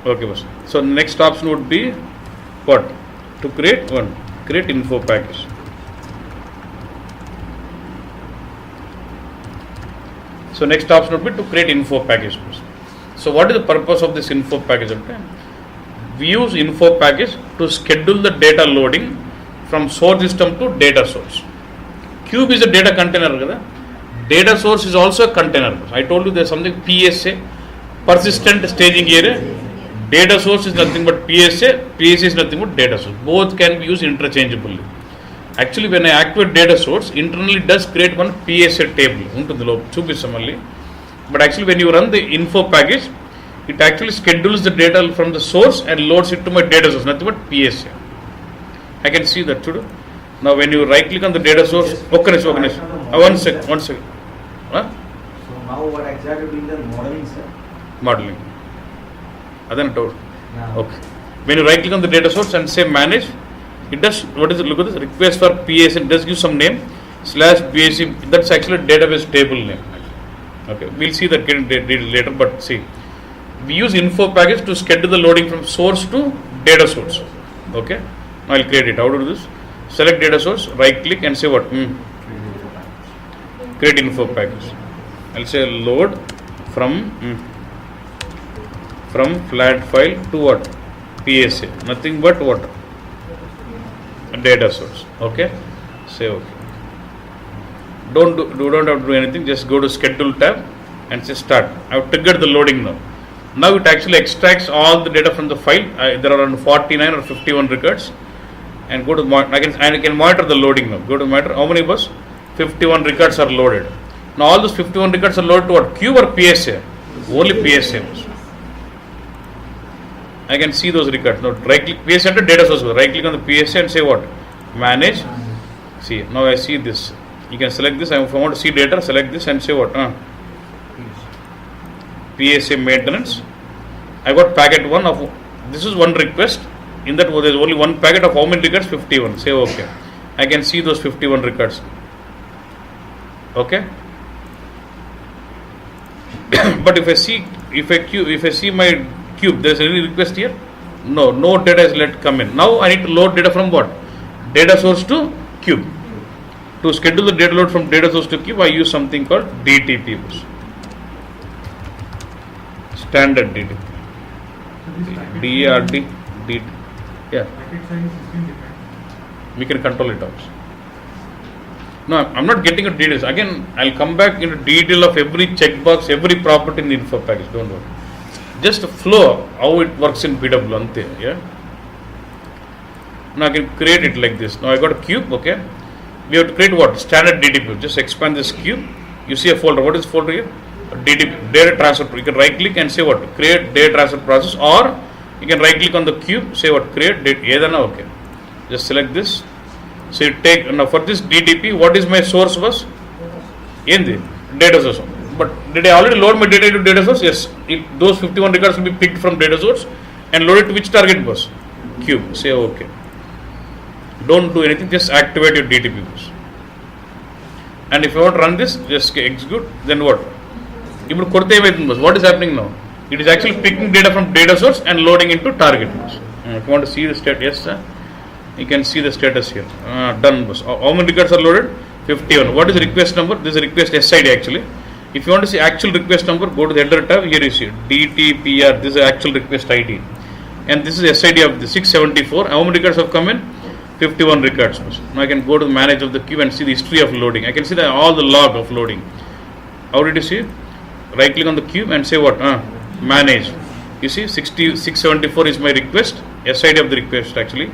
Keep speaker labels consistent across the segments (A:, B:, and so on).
A: Okay, boss. So next option would be what? To create one. Create info package. So next option would be to create info package. So what is the purpose of this info package? We use info package to schedule the data loading from source system to data source. Cube is a data container. Data source is also a container. I told you there is something PSA, persistent staging area. Data source is nothing but PSA, PSA is nothing but data source. Both can be used interchangeably. Actually, when I activate data source, internally it does create one PSA table. But actually, when you run the info package, it actually schedules the data from the source and loads it to my data source, nothing but PSA. I can see that too. Now, when you right click on the data source, one second. Huh?
B: So now what exactly doing the modeling, sir?
A: Modeling. Okay. When you right click on the data source and say manage, it does, what is it, look at this, request for PSA, it does give some name, /BAC, that's actually a database table name. Okay, we'll see that later, but see, we use info package to schedule the loading from source to data source. Okay, now I'll create it. How to do this? Select data source, right click and say what? Create info package. I'll say load from flat file to what? PSA, nothing but what? Data source. Okay, say okay. Don't have to do anything, just go to schedule tab and say start. I have triggered the loading now. Now it actually extracts all the data from the file. There are around 49 or 51 records, and go to I can monitor the loading now. Go to monitor. How many bus? 51 records are loaded. Now all those 51 records are loaded to what? Cube or PSA? Only PSA. I can see those records. Now right click PSA under data source. Right click on the PSA and say what? Manage. See, now I see this. You can select this. If I want to see data, select this and say what? PSA maintenance. I got packet 1 of, this is one request. In that there is only one packet of how many records? 51. Say okay. I can see those 51 records. Okay. But if I see my cube, there is any request here? No data is let come in. Now I need to load data from what? Data source to cube. To schedule the data load from data source to cube, I use something called DTP. Standard DTP. DARD. DTP. Yeah. We can control it also. No, I'm not getting into details. Again, I'll come back into detail of every checkbox, every property in the info package. Don't worry. Just flow how it works in BW ante. Yeah. Now I can create it like this. Now I got a cube. Okay. We have to create what? Standard DTP. Just expand this cube. You see a folder. What is folder here? DTP, data transfer. You can right click and say what? Create data transfer process, or you can right click on the cube, say what? Create data. Okay. Just select this. So you take, now for this DTP, what is my source bus? In the data source. But did I already load my data into data source? Yes. Those 51 records will be picked from data source and loaded to which target bus? Cube. Say okay. Don't do anything, just activate your DTP bus. And if you want to run this, just execute, then what? What is happening now? It is actually picking data from data source and loading into target bus. If you want to see the status, yes sir. You can see the status here. Done bus. How many records are loaded? 51. What is the request number? This is a request SID actually. If you want to see actual request number, go to the header tab. Here you see DTPR. This is actual request ID. And this is SID of the 674. How many records have come in? 51 records. Now I can go to the manage of the queue and see the history of loading. I can see all the log of loading. How did you see? Right click on the queue and say what? Manage. You see 674 is my request. SID of the request actually.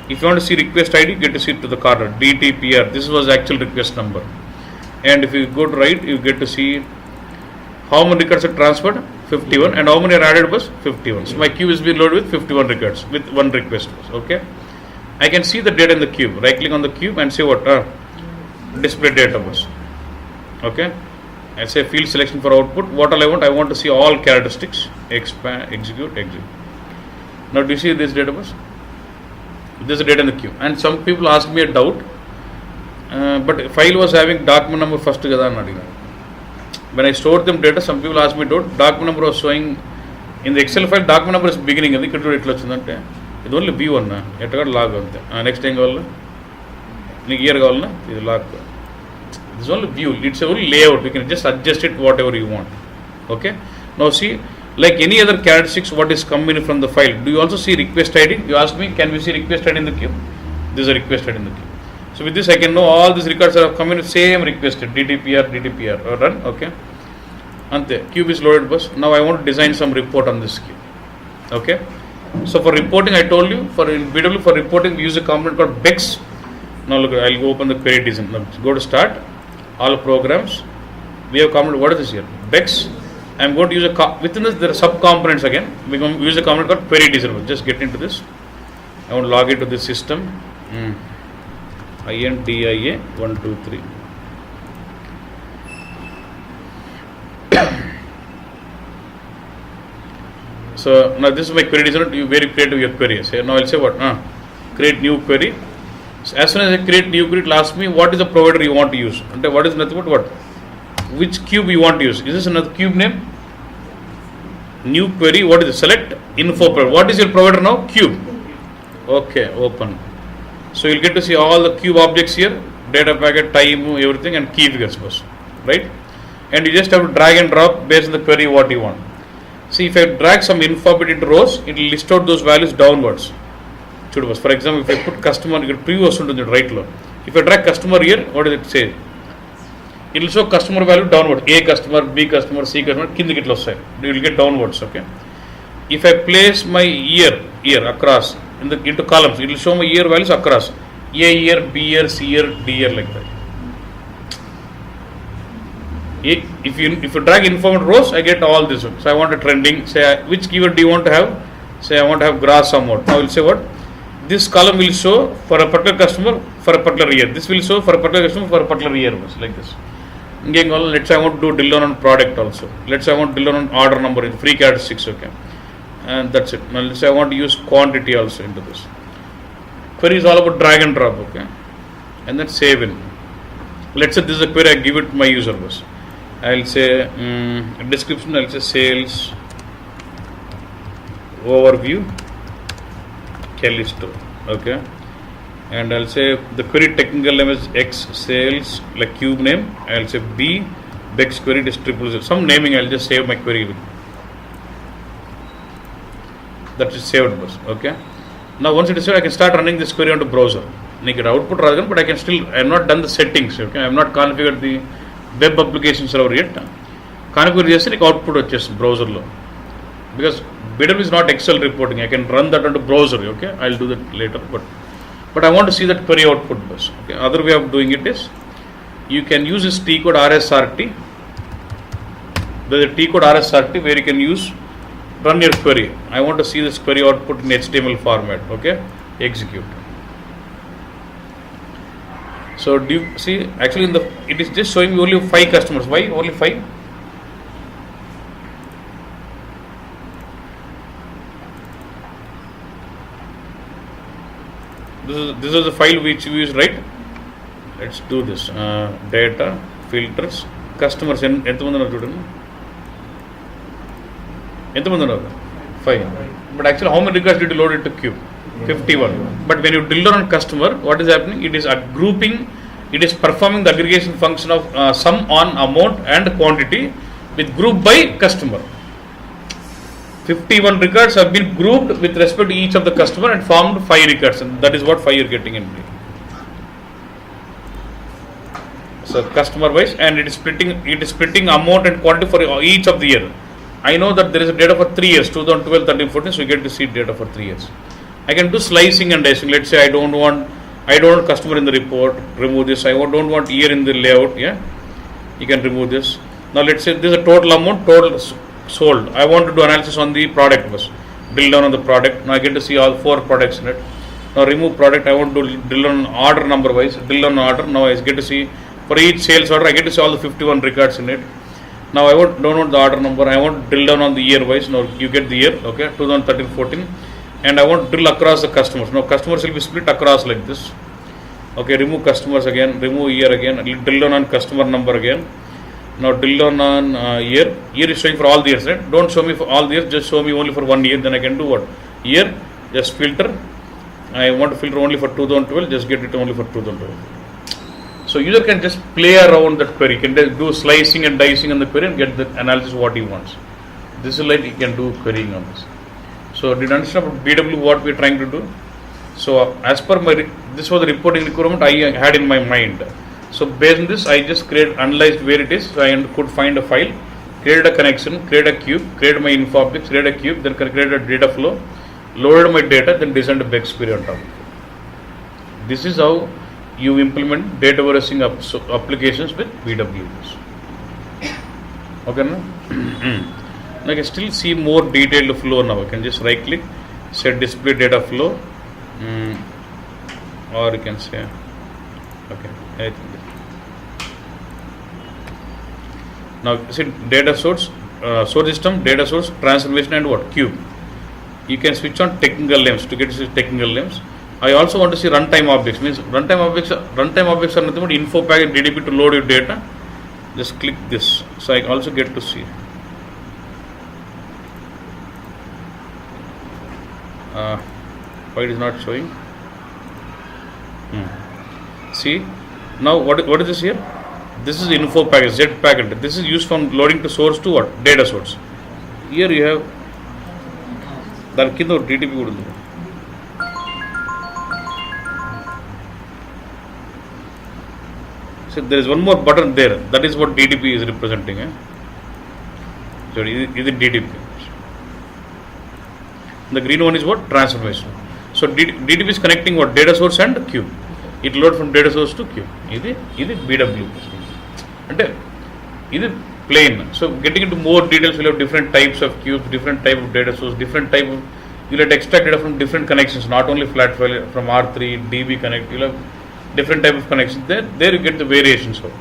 A: If you want to see request ID, get to see it to the corner. DTPR. This was actual request number. And if you go to right, you get to see how many records are transferred? 51. And how many are added was 51. So my queue is being loaded with 51 records with one request. Okay. I can see the data in the cube. Right click on the cube and say what? Display data bus. Okay. I say field selection for output. What all I want? I want to see all characteristics. Expand, execute. Now do you see this data bus? This is data in the queue. And some people ask me a doubt. But file was having document number first together. When I stored them data, some people asked me doubt. Document number was showing In the Excel file, document number is beginning. It is only B1. It is log. Next thing, year is log. This is only view. It's only layout. You can just adjust it whatever you want. Okay. Now see, like any other characteristics, what is coming from the file. Do you also see request ID? You ask me, can we see request ID in the queue? This is a request ID in the queue. So with this, I can know all these records are coming with same request. DTPR, run. Okay. And the cube is loaded bus. Now I want to design some report on this cube. Okay. So for reporting, I told you for in BW for reporting we use a component called BEX. Now look, I'll go open the query design. Now go to start, all programs. We have component. What is this here? BEX. I'm going to use within this there are sub components again. We're going to use a component called query design. Just get into this. I want to log into this system. INDIA 123. So now this is my query designer. You very create your query. So now I'll say what? Create new query. So as soon as I create new query, it will ask me what is the provider you want to use. And what is nothing but what? Which cube you want to use? Is this another cube name? New query. What is it? Select info provider. What is your provider now? Cube. Okay. Open. So you'll get to see all the cube objects here. Data packet, time, everything, and key figures first. Right? And you just have to drag and drop based on the query what you want. See, if I drag some info bit into rows, it will list out those values downwards. For example, if I put customer, you can preview on the right low. If I drag customer here, what does it say? It will show customer value downwards. A customer, B customer, C customer, kindi kitlo side. You will get downwards, okay? If I place my year across into columns, it will show my year values across. A year, B year, C year, D year, like that. If you drag informative rows, I get all this one. So I want a trending. Say which keyword do you want to have? Say I want to have grass somewhat. Now I will say what? This column will show for a particular customer for a particular year. This will show for a particular customer for a particular year. Like this. Let's say I want to do drill down on product also. Let's say I want to drill down on order number in free characteristics. Okay. And that's it. Now let's say I want to use quantity also into this. Query is all about drag and drop. Okay. And then save in. Let's say this is a query I give it to my user bus. I'll say description, I'll say sales overview Kelly store. Okay. And I'll say the query technical name is X sales, like cube name. I'll say B Bex query distribution. Some naming, I'll just save my query with. That is saved bus. Okay. Now once it is saved, I can start running this query onto browser. Make it output rather than, but I can still, I have not done the settings. Okay. I have not configured the web application server yet. Configure chesi output vachesi browser lo. Because BW is not Excel reporting. I can run that onto browser. Okay. I'll do that later. But I want to see that query output bus. Okay. Other way of doing it is you can use this T code RSRT. There is a T code RSRT where you can use run your query. I want to see this query output in HTML format. Okay. Execute. So do you see actually it is just showing me only 5 customers. Why only 5? This is the file which we use, right? Let's do this. Data, filters, customers. ఎంతమంది ఉన్నారు చూడండి. ఎంతమంది ఉన్నారు? 5. But actually how many records did you load it to queue? 51. But when you drill down on customer, what is happening? It is grouping, it is performing the aggregation function of sum on amount and quantity with group by customer. 51 records have been grouped with respect to each of the customer and formed 5 records, and that is what 5 you are getting in. So customer wise, and it is splitting amount and quantity for each of the year. I know that there is a data for 3 years, 2012, 13, 14, so you get to see data for 3 years. I can do slicing and dicing. Let's say I don't want customer in the report, remove this. I don't want year in the layout. Yeah, you can remove this. Now let's say this is a total amount, total sold. I want to do analysis on the product bus. Drill down on the product. Now I get to see all 4 products in it. Now remove product. I want to drill on order number wise. Drill on order. Now I get to see for each sales order. I get to see all the 51 records in it. Now I don't want the order number. I want to drill down on the year wise. Now you get the year. Okay, 2013, 14. And I want to drill across the customers. Now customers will be split across like this. Okay, remove customers again, remove year again, drill down on customer number again. Now drill on year. Year is showing for all the years, right? Don't show me for all the years, just show me only for 1 year. Then I can do what? Year, just filter. I want to filter only for 2012, just get it only for 2012. So user can just play around that query. He can do slicing and dicing on the query and get the analysis what he wants. This is like he can do querying on this. So did you understand about BW what we are trying to do? So as per my, this was the reporting requirement I had in my mind. So based on this, I just analyzed where it is. So I could find a file, created a connection, create a cube, create my info objects, create a cube, then create a data flow, loaded my data, then designed a big query on top. This is how you implement data warehousing applications with BWs. Okay, no? Now I can still see more detailed flow now. I can just right click, set display data flow, or you can say, okay, I think. Now see data source, source system, data source, transformation, and what? Cube. You can switch on technical names to get technical names. I also want to see runtime objects. Means runtime objects are nothing but info package DDP to load your data. Just click this. So I also get to see. Why it is not showing? See, now what is this here? This is info package, Z packet. This is used from loading to source to what? Data source. Here you have that kinda DTP would do. So there is one more button there. That is what DTP is representing. So is it DTP? The green one is what? Transformation. So DTP is connecting what? Data source and cube. It load from data source to cube. This is BW. And this is plain. So getting into more details, we'll have different types of cubes, different type of data source, different type of, you'll have to extract data from different connections, not only flat file from R3, DB connect, you'll have different type of connections there you get the variations out.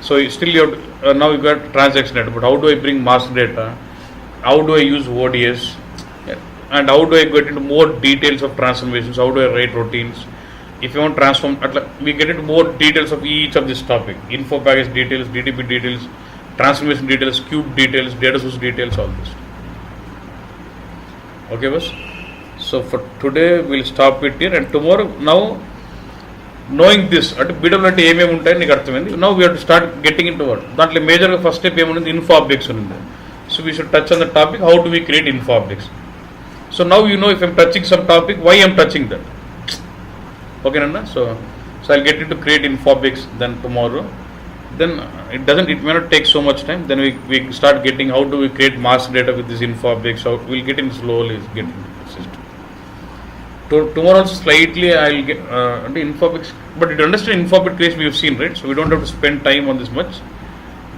A: So you still you have now you got transaction data, but how do I bring master data? How do I use ODS? And how do I get into more details of transformations? How do I write routines? If you want to transform, we get into more details of each of this topic. Info package details, DTP details, transformation details, cube details, data source details, all this. Okay, boss? So for today, we'll stop it here, and tomorrow, now, knowing this, at BW now we have to start getting into what? That major first step info objects. So we should touch on the topic, how do we create info objects? So now you know if I am touching some topic, why I am touching that. Okay, Nanda? So I'll get into create info objects then tomorrow. Then it may not take so much time. Then we start getting how do we create master data with these info objects. So we'll get in slowly, get into the system. Tomorrow also slightly I'll get into info objects. But you understand info object creation we have seen, right? So we don't have to spend time on this much.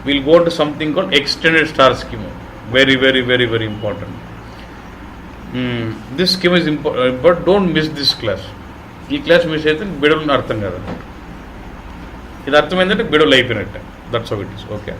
A: We'll go to something called extended star schema. Very, very, very, very important. This schema is important, but don't miss this class. This class miss అయితే బిడలు అర్థం కాదు. ఇది అర్థమైందంటే బిడలు అయిపోయినట్టే. That's how it is. Okay.